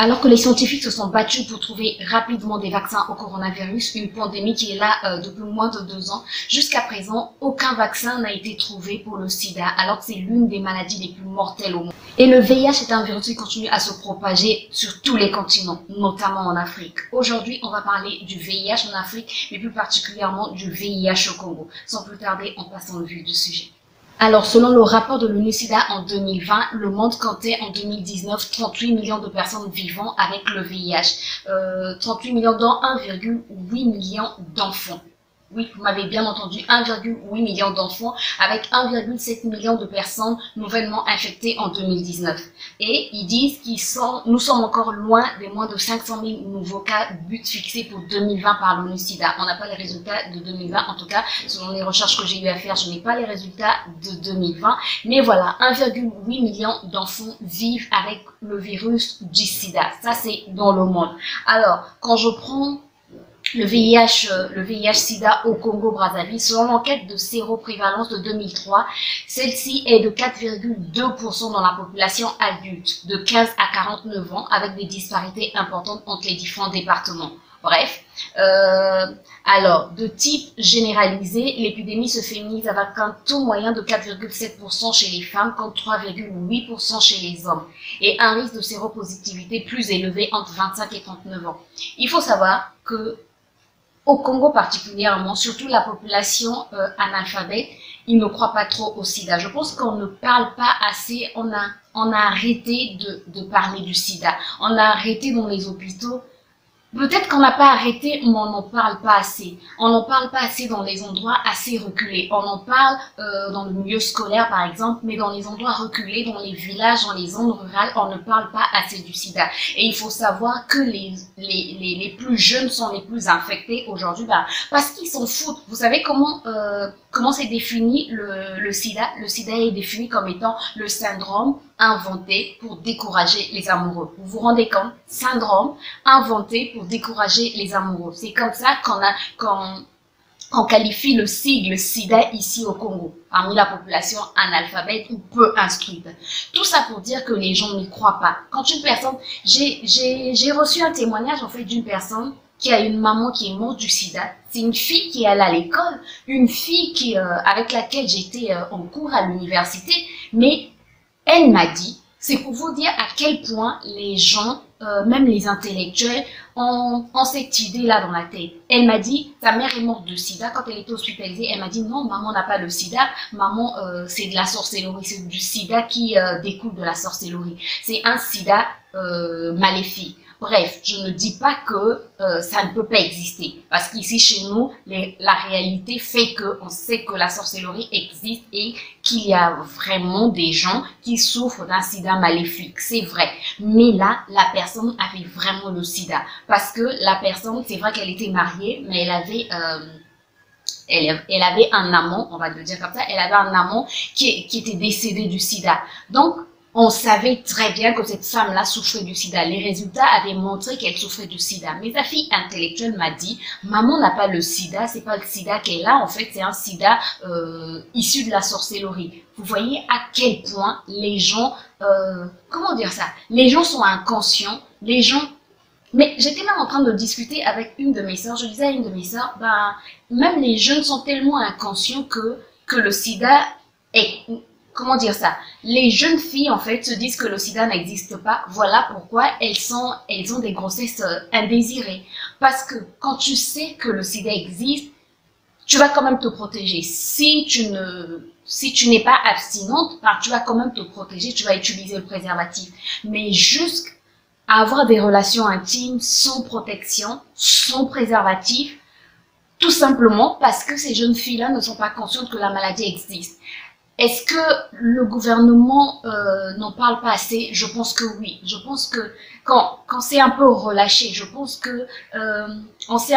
Alors que les scientifiques se sont battus pour trouver rapidement des vaccins au coronavirus, une pandémie qui est là depuis moins de 2 ans, jusqu'à présent, aucun vaccin n'a été trouvé pour le sida, alors que c'est l'une des maladies les plus mortelles au monde. Et le VIH est un virus qui continue à se propager sur tous les continents, notamment en Afrique. Aujourd'hui, on va parler du VIH en Afrique, mais plus particulièrement du VIH au Congo. Sans plus tarder, on passe en vue du sujet. Alors, selon le rapport de l'ONU-SIDA en 2020, le monde comptait en 2019 38 millions de personnes vivant avec le VIH. 38 millions dont 1,8 million d'enfants. Oui, vous m'avez bien entendu, 1,8 million d'enfants avec 1,7 million de personnes nouvellement infectées en 2019. Et ils disent nous sommes encore loin des moins de 500 000 nouveaux cas, but fixé pour 2020 par l'ONU-SIDA. On n'a pas les résultats de 2020, en tout cas, selon les recherches que j'ai eu à faire, je n'ai pas les résultats de 2020. Mais voilà, 1,8 million d'enfants vivent avec le virus du sida. Ça, c'est dans le monde. Alors, quand je prends le VIH-Sida au Congo-Brazzaville, selon l'enquête de séroprévalence de 2003, celle-ci est de 4,2% dans la population adulte de 15 à 49 ans, avec des disparités importantes entre les différents départements. Bref, alors, de type généralisé, l'épidémie se féminise avec un taux moyen de 4,7% chez les femmes contre 3,8% chez les hommes et un risque de séropositivité plus élevé entre 25 et 39 ans. Il faut savoir que au Congo particulièrement, surtout la population analphabète, ils ne croient pas trop au sida. Je pense qu'on ne parle pas assez, on a arrêté de parler du sida. On a arrêté dans les hôpitaux. Peut-être qu'on n'a pas arrêté, mais on n'en parle pas assez. On n'en parle pas assez dans les endroits assez reculés. On en parle dans le milieu scolaire, par exemple, mais dans les endroits reculés, dans les villages, dans les zones rurales, on ne parle pas assez du sida. Et il faut savoir que les plus jeunes sont les plus infectés aujourd'hui, parce qu'ils s'en foutent. Vous savez comment c'est défini le sida? Le sida est défini comme étant le syndrome inventé pour décourager les amoureux. Vous vous rendez compte? Syndrome inventé pour décourager les amoureux. C'est comme ça qu'on qualifie le sigle SIDA ici au Congo, parmi la population analphabète ou peu instruite. Tout ça pour dire que les gens n'y croient pas. Quand une personne, j'ai reçu un témoignage en fait d'une personne qui a une maman qui est morte du sida. C'est une fille qui est allée à l'école, une fille avec laquelle j'étais en cours à l'université, mais elle m'a dit, c'est pour vous dire à quel point les gens, même les intellectuels, ont cette idée-là dans la tête. Elle m'a dit, sa mère est morte de sida. Quand elle était hospitalisée, elle m'a dit, non, maman n'a pas le sida. Maman, c'est de la sorcellerie. C'est du sida qui découle de la sorcellerie. C'est un sida maléfique. Bref, je ne dis pas que ça ne peut pas exister. Parce qu'ici, chez nous, la réalité fait qu'on sait que la sorcellerie existe et qu'il y a vraiment des gens qui souffrent d'un sida maléfique. C'est vrai. Mais là, la personne avait vraiment le sida. Parce que la personne, c'est vrai qu'elle était mariée, mais elle avait un amant, on va le dire comme ça, elle avait un amant qui était décédé du sida. Donc, on savait très bien que cette femme-là souffrait du sida. Les résultats avaient montré qu'elle souffrait du sida. Mais sa fille intellectuelle m'a dit, maman n'a pas le sida, c'est pas le sida qu'elle a, en fait, c'est un sida issu de la sorcellerie. Vous voyez à quel point les gens, comment dire ça? Les gens sont inconscients, les gens. Mais j'étais même en train de discuter avec une de mes sœurs. Je disais à une de mes sœurs, même les jeunes sont tellement inconscients que le sida est, comment dire ça? Les jeunes filles, en fait, se disent que le sida n'existe pas. Voilà pourquoi elles ont des grossesses indésirées. Parce que quand tu sais que le sida existe, tu vas quand même te protéger. Si tu n'es pas abstinente, tu vas quand même te protéger, tu vas utiliser le préservatif. Mais jusqu'à avoir des relations intimes sans protection, sans préservatif, tout simplement parce que ces jeunes filles-là ne sont pas conscientes que la maladie existe. Est-ce que le gouvernement n'en parle pas assez? Je pense que oui. Je pense que quand c'est un peu relâché, je pense que on s'est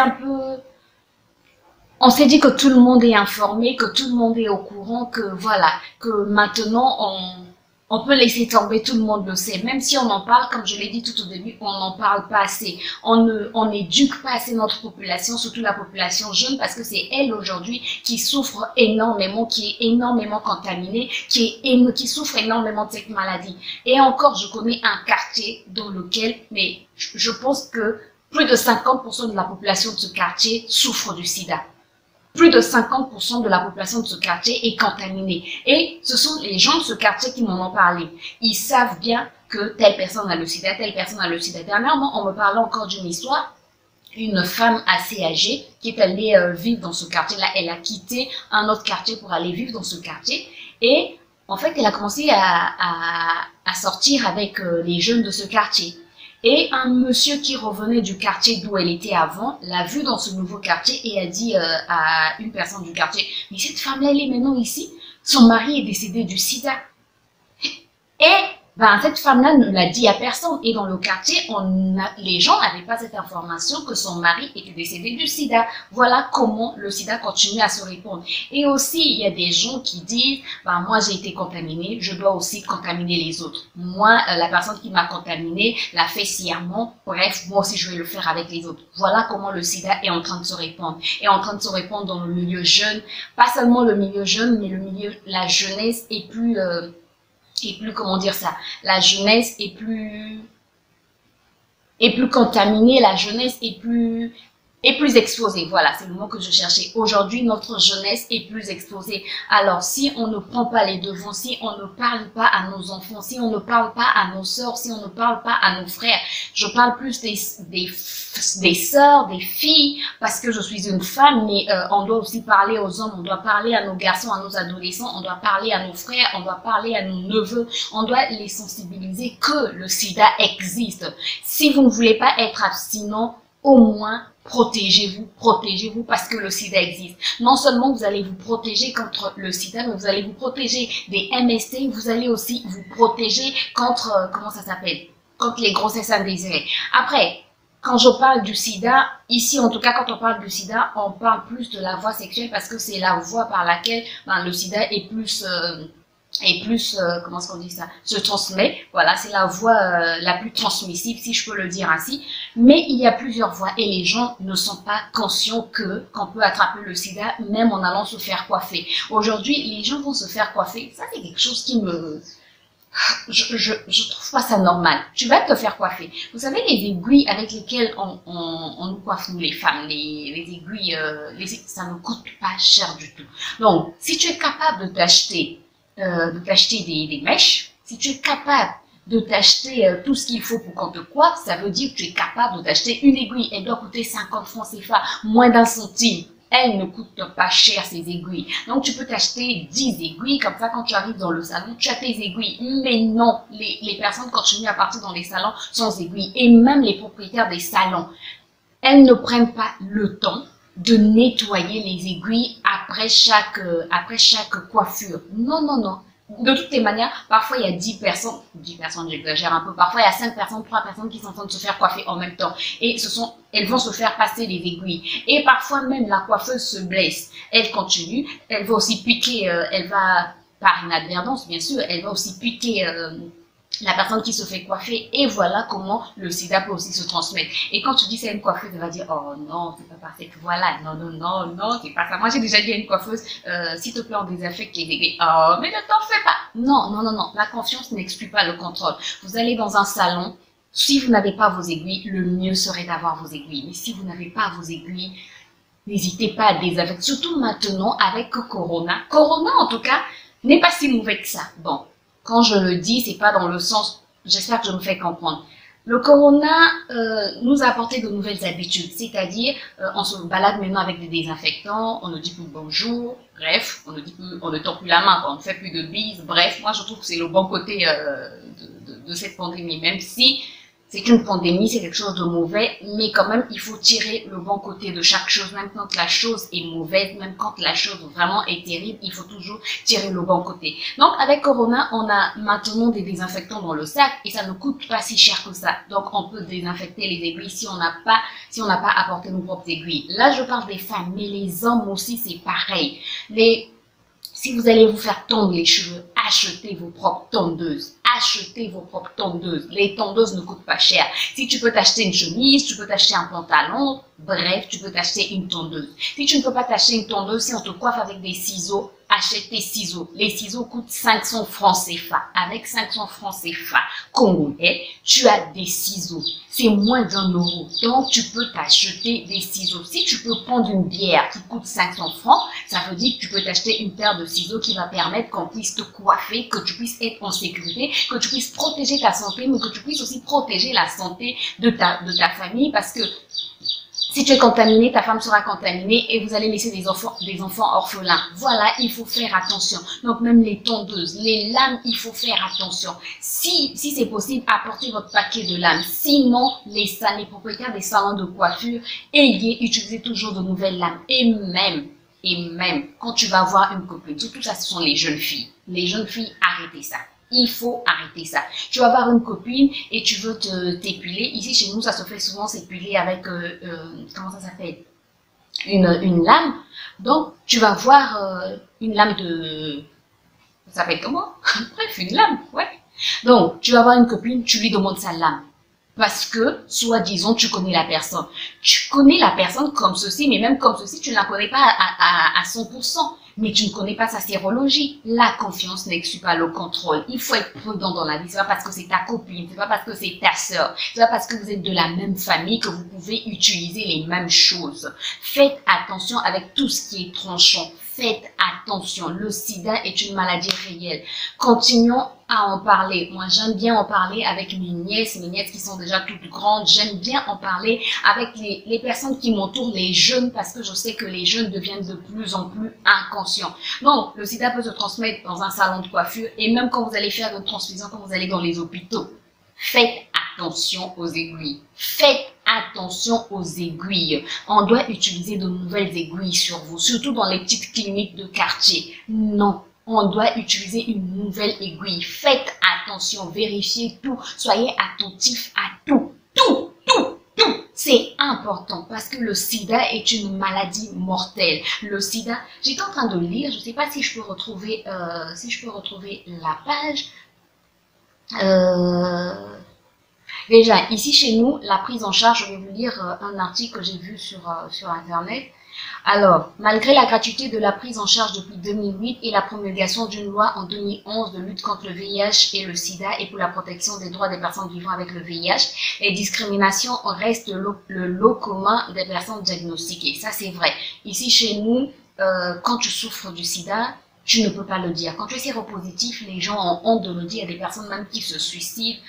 dit que tout le monde est informé, que tout le monde est au courant, que voilà, que maintenant on peut laisser tomber, tout le monde le sait. Même si on en parle, comme je l'ai dit tout au début, on n'en parle pas assez. On n'éduque pas assez notre population, surtout la population jeune, parce que c'est elle aujourd'hui qui souffre énormément, qui est énormément contaminée, qui souffre énormément de cette maladie. Et encore, je connais un quartier dans lequel, mais je pense que plus de 50% de la population de ce quartier souffre du sida. Plus de 50% de la population de ce quartier est contaminée. Et ce sont les gens de ce quartier qui m'en ont parlé. Ils savent bien que telle personne a le sida, telle personne a le sida. Dernièrement, on me parlait encore d'une histoire. Une femme assez âgée qui est allée vivre dans ce quartier-là. Elle a quitté un autre quartier pour aller vivre dans ce quartier. Et en fait, elle a commencé à sortir avec les jeunes de ce quartier. Et un monsieur qui revenait du quartier d'où elle était avant, l'a vue dans ce nouveau quartier et a dit à une personne du quartier, mais cette femme-là, elle est maintenant ici. Son mari est décédé du sida. Et cette femme-là ne l'a dit à personne. Et dans le quartier, les gens n'avaient pas cette information que son mari était décédé du sida. Voilà comment le sida continue à se répandre. Et aussi, il y a des gens qui disent, moi j'ai été contaminée, je dois aussi contaminer les autres. Moi, la personne qui m'a contaminée l'a fait sciemment. Bref, moi aussi je vais le faire avec les autres. Voilà comment le sida est en train de se répandre. Et en train de se répandre dans le milieu jeune. Pas seulement le milieu jeune, mais la jeunesse est plus... comment dire ça, la jeunesse est plus contaminée, la jeunesse est plus exposée. Voilà, c'est le mot que je cherchais. Aujourd'hui, notre jeunesse est plus exposée. Alors, si on ne prend pas les devants, si on ne parle pas à nos enfants, si on ne parle pas à nos sœurs, si on ne parle pas à nos frères, je parle plus des sœurs, des filles, parce que je suis une femme, mais on doit aussi parler aux hommes, on doit parler à nos garçons, à nos adolescents, on doit parler à nos frères, on doit parler à nos neveux, on doit les sensibiliser que le sida existe. Si vous ne voulez pas être abstinent, au moins, protégez-vous parce que le sida existe. Non seulement vous allez vous protéger contre le sida, mais vous allez vous protéger des MST, vous allez aussi vous protéger contre, contre les grossesses indésirées. Après, quand je parle du sida, ici en tout cas quand on parle du sida, on parle plus de la voie sexuelle parce que c'est la voie par laquelle le sida est plus... comment est-ce qu'on dit ça, se transmet. Voilà, c'est la voie la plus transmissible, si je peux le dire ainsi. Mais il y a plusieurs voies et les gens ne sont pas conscients qu'on peut attraper le sida même en allant se faire coiffer. Aujourd'hui, les gens vont se faire coiffer. Ça, c'est quelque chose qui me... Je trouve pas ça normal. Tu vas te faire coiffer. Vous savez, les aiguilles avec lesquelles on nous coiffe, nous les femmes, les aiguilles, ça ne coûte pas cher du tout. Donc, si tu es capable de t'acheter des mèches, si tu es capable de t'acheter tout ce qu'il faut pour qu'on te coiffe, ça veut dire que tu es capable de t'acheter une aiguille. Elle doit coûter 50 francs CFA, moins d'un centime. Elle ne coûte pas cher, ces aiguilles. Donc, tu peux t'acheter 10 aiguilles. Comme ça, quand tu arrives dans le salon, tu as tes aiguilles. Mais non, les personnes continuent à partir dans les salons sans aiguilles. Et même les propriétaires des salons, elles ne prennent pas le temps de nettoyer les aiguilles après chaque coiffure. Non, non, non. De toutes les manières, parfois il y a 10 personnes, j'exagère un peu, parfois il y a 5 personnes, 3 personnes qui sont en train de se faire coiffer en même temps. Et elles vont se faire passer les aiguilles. Et parfois même la coiffeuse se blesse. Elle continue, elle va aussi piquer, par inadvertance bien sûr, elle va aussi piquer la personne qui se fait coiffer, et voilà comment le sida peut aussi se transmettre. Et quand tu dis c'est une coiffeuse, elle va dire oh non, c'est pas parfait, voilà, non, c'est pas ça. Moi j'ai déjà dit à une coiffeuse, s'il te plaît on désinfecte les aiguilles. Oh mais ne t'en fais pas. Non, la confiance n'exclut pas le contrôle. Vous allez dans un salon, si vous n'avez pas vos aiguilles, le mieux serait d'avoir vos aiguilles. Mais si vous n'avez pas vos aiguilles, n'hésitez pas à désinfecter, surtout maintenant avec Corona. Corona en tout cas n'est pas si mauvais que ça. Bon. Quand je le dis, c'est pas dans le sens, j'espère que je me fais comprendre. Le corona nous a apporté de nouvelles habitudes, c'est-à-dire on se balade maintenant avec des désinfectants, on ne dit plus bonjour, bref, on ne tend plus la main, on ne fait plus de bises, bref, moi je trouve que c'est le bon côté de cette pandémie, même si c'est une pandémie, c'est quelque chose de mauvais, mais quand même, il faut tirer le bon côté de chaque chose, même quand la chose est mauvaise, même quand la chose vraiment est terrible, il faut toujours tirer le bon côté. Donc, avec Corona, on a maintenant des désinfectants dans le sac et ça ne coûte pas si cher que ça. Donc, on peut désinfecter les aiguilles si on n'a pas apporté nos propres aiguilles. Là, je parle des femmes, mais les hommes aussi, c'est pareil. Si vous allez vous faire tondre les cheveux, achetez vos propres tondeuses. Achetez vos propres tondeuses. Les tondeuses ne coûtent pas cher. Si tu peux t'acheter une chemise, tu peux t'acheter un pantalon, bref, tu peux t'acheter une tondeuse. Si tu ne peux pas t'acheter une tondeuse, si on te coiffe avec des ciseaux, achète tes ciseaux. Les ciseaux coûtent 500 francs CFA. Avec 500 francs CFA congolais, tu as des ciseaux. C'est moins d'1 euro. Donc, tu peux t'acheter des ciseaux. Si tu peux prendre une bière qui coûte 500 francs, ça veut dire que tu peux t'acheter une paire de ciseaux qui va permettre qu'on puisse te coiffer, que tu puisses être en sécurité, que tu puisses protéger ta santé, mais que tu puisses aussi protéger la santé de ta famille, parce que si tu es contaminé, ta femme sera contaminée et vous allez laisser des enfants orphelins. Voilà, il faut faire attention. Donc même les tondeuses, les lames, il faut faire attention. Si c'est possible, apportez votre paquet de lames. Sinon, les propriétaires des salons de coiffure, utilisez toujours de nouvelles lames. Et même, quand tu vas voir une copine, surtout ça, ce sont les jeunes filles. Les jeunes filles, arrêtez ça. Il faut arrêter ça. Tu vas avoir une copine et tu veux t'épiler. Ici, chez nous, ça se fait souvent s'épiler avec, comment ça s'appelle? Une lame. Donc, tu vas voir une lame de... Ça s'appelle comment? Bref, une lame, ouais. Donc, tu vas voir une copine, tu lui demandes sa lame. Parce que, soi-disant, tu connais la personne. Tu connais la personne comme ceci, mais même comme ceci, tu ne la connais pas à 100%. Mais tu ne connais pas sa sérologie. La confiance n'exclut pas le contrôle. Il faut être prudent dans la vie. C'est pas parce que c'est ta copine, c'est pas parce que c'est ta sœur, c'est pas parce que vous êtes de la même famille que vous pouvez utiliser les mêmes choses. Faites attention avec tout ce qui est tranchant. Faites attention. Le sida est une maladie réelle. Continuons à en parler. Moi, j'aime bien en parler avec mes nièces qui sont déjà toutes grandes. J'aime bien en parler avec les personnes qui m'entourent, les jeunes, parce que je sais que les jeunes deviennent de plus en plus inconscients. Donc, le sida peut se transmettre dans un salon de coiffure et même quand vous allez faire une transfusion, quand vous allez dans les hôpitaux. Faites attention aux aiguilles. Faites attention aux aiguilles. On doit utiliser de nouvelles aiguilles sur vous, surtout dans les petites cliniques de quartier. Non. On doit utiliser une nouvelle aiguille. Faites attention, vérifiez tout. Soyez attentifs à tout. Tout. C'est important parce que le sida est une maladie mortelle. Le sida, j'étais en train de lire, je ne sais pas si je peux retrouver, la page. Déjà, ici chez nous, la prise en charge, je vais vous lire un article que j'ai vu sur Internet. Alors, malgré la gratuité de la prise en charge depuis 2008 et la promulgation d'une loi en 2011 de lutte contre le VIH et le sida et pour la protection des droits des personnes vivant avec le VIH, les discriminations restent le lot commun des personnes diagnostiquées. Ça, c'est vrai. Ici, chez nous, quand tu souffres du sida, tu ne peux pas le dire. Quand tu es séropositif, les gens ont honte de le dire. Il y a des personnes même qui se suicident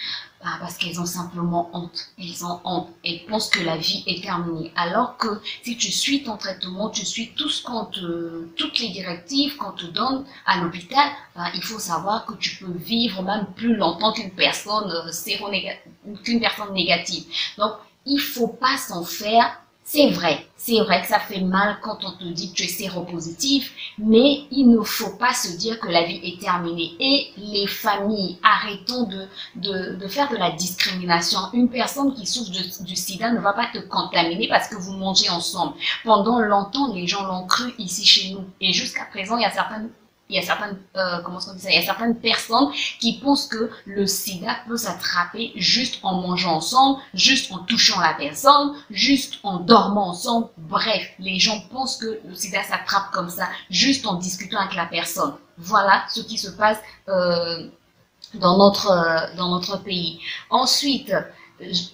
parce qu'elles ont simplement honte. Elles ont honte. Elles pensent que la vie est terminée. Alors que si tu suis ton traitement, tu suis toutes les directives qu'on te donne à l'hôpital, il faut savoir que tu peux vivre même plus longtemps qu'une personne négative. Donc, il faut pas s'en faire. C'est vrai que ça fait mal quand on te dit que tu es séropositif, mais il ne faut pas se dire que la vie est terminée. Et les familles, arrêtons de faire de la discrimination. Une personne qui souffre du sida ne va pas te contaminer parce que vous mangez ensemble. Pendant longtemps, les gens l'ont cru ici chez nous. Et jusqu'à présent, il y a certaines personnes qui pensent que le sida peut s'attraper juste en mangeant ensemble, juste en touchant la personne, juste en dormant ensemble. Bref, les gens pensent que le sida s'attrape comme ça, juste en discutant avec la personne. Voilà ce qui se passe dans notre pays. Ensuite,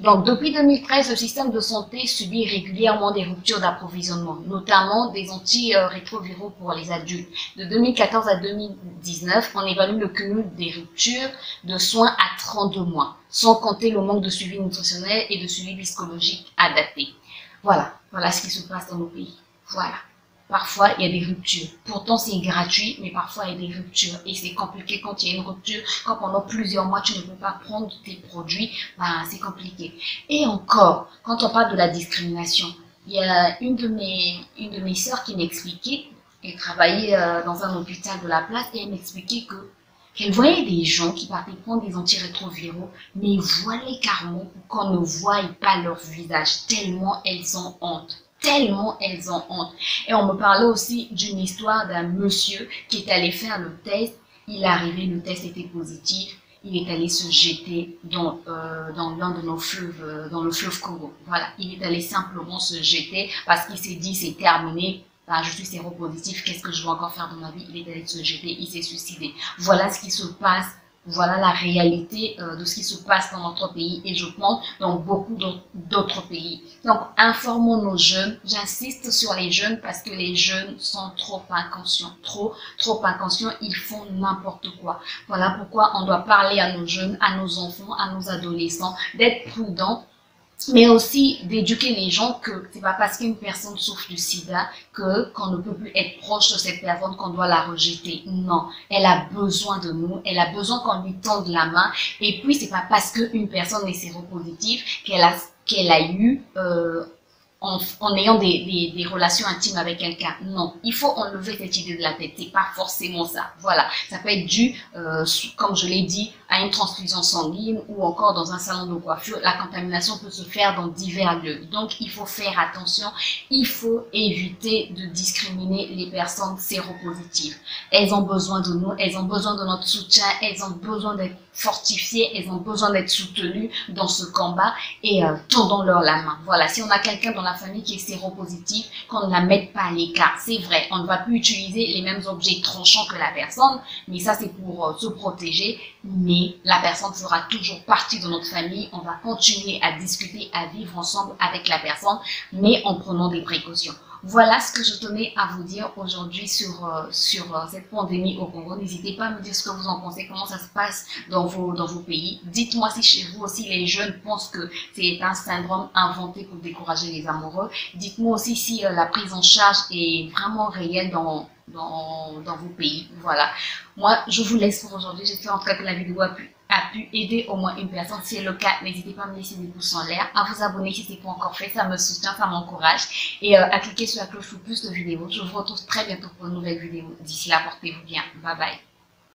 donc depuis 2013, le système de santé subit régulièrement des ruptures d'approvisionnement, notamment des antirétroviraux pour les adultes. De 2014 à 2019, on évalue le cumul des ruptures de soins à 32 mois, sans compter le manque de suivi nutritionnel et de suivi psychologique adapté. Voilà ce qui se passe dans nos pays. Voilà. Parfois, il y a des ruptures. Pourtant, c'est gratuit, mais parfois, il y a des ruptures. Et c'est compliqué quand il y a une rupture. Quand pendant plusieurs mois, tu ne peux pas prendre tes produits, c'est compliqué. Et encore, quand on parle de la discrimination, il y a une de mes sœurs qui m'expliquait, elle travaillait dans un hôpital de la place, et elle m'expliquait qu'elle voyait des gens qui partaient prendre des antirétroviraux, mais voilés carrément pour qu'on ne voie pas leur visage, tellement elles ont honte. tellement elles ont honte. Et on me parlait aussi d'une histoire d'un monsieur qui est allé faire le test. Il est arrivé, le test était positif. Il est allé se jeter dans l'un de nos fleuves, dans le fleuve Congo. Voilà, il est allé simplement se jeter parce qu'il s'est dit c'est terminé. Ah, je suis séropositif, qu'est-ce que je vais encore faire dans ma vie? Il est allé se jeter, il s'est suicidé. Voilà ce qui se passe. Voilà la réalité de ce qui se passe dans notre pays et je pense dans beaucoup d'autres pays. Donc, informons nos jeunes. J'insiste sur les jeunes parce que les jeunes sont trop inconscients. Trop inconscients. Ils font n'importe quoi. Voilà pourquoi on doit parler à nos jeunes, à nos enfants, à nos adolescents, d'être prudents, mais aussi d'éduquer les gens que c'est pas parce qu'une personne souffre du sida qu'on ne peut plus être proche de cette personne qu'on doit la rejeter. Non, elle a besoin de nous, elle a besoin qu'on lui tende la main. Et puis c'est pas parce qu'une personne est séropositive qu'elle a eu en ayant des relations intimes avec quelqu'un. Non, il faut enlever cette idée de la tête. C'est pas forcément ça. Voilà, ça peut être dû, comme je l'ai dit, à une transfusion sanguine ou encore dans un salon de coiffure. La contamination peut se faire dans divers lieux. Donc, il faut faire attention. Il faut éviter de discriminer les personnes séropositives. Elles ont besoin de nous, elles ont besoin de notre soutien, elles ont besoin d'être fortifiées, elles ont besoin d'être soutenues dans ce combat et tendons-leur la main. Voilà, si on a quelqu'un dans la famille qui est séropositif, qu'on ne la mette pas à l'écart. C'est vrai, on ne va plus utiliser les mêmes objets tranchants que la personne, mais ça c'est pour se protéger. Mais la personne fera toujours partie de notre famille. On va continuer à discuter, à vivre ensemble avec la personne, mais en prenant des précautions. Voilà ce que je tenais à vous dire aujourd'hui sur cette pandémie au Congo. N'hésitez pas à me dire ce que vous en pensez, comment ça se passe dans vos pays. Dites-moi si chez vous aussi les jeunes pensent que c'est un syndrome inventé pour décourager les amoureux. Dites-moi aussi si la prise en charge est vraiment réelle dans vos pays. Voilà. Moi, je vous laisse pour aujourd'hui. J'espère en tout cas que la vidéo a pu aider au moins une personne. Si c'est le cas, n'hésitez pas à me laisser des pouces en l'air, à vous abonner si ce n'est pas encore fait, ça me soutient, ça m'encourage, et à cliquer sur la cloche pour plus de vidéos. Je vous retrouve très bientôt pour une nouvelle vidéo. D'ici là, portez-vous bien. Bye bye.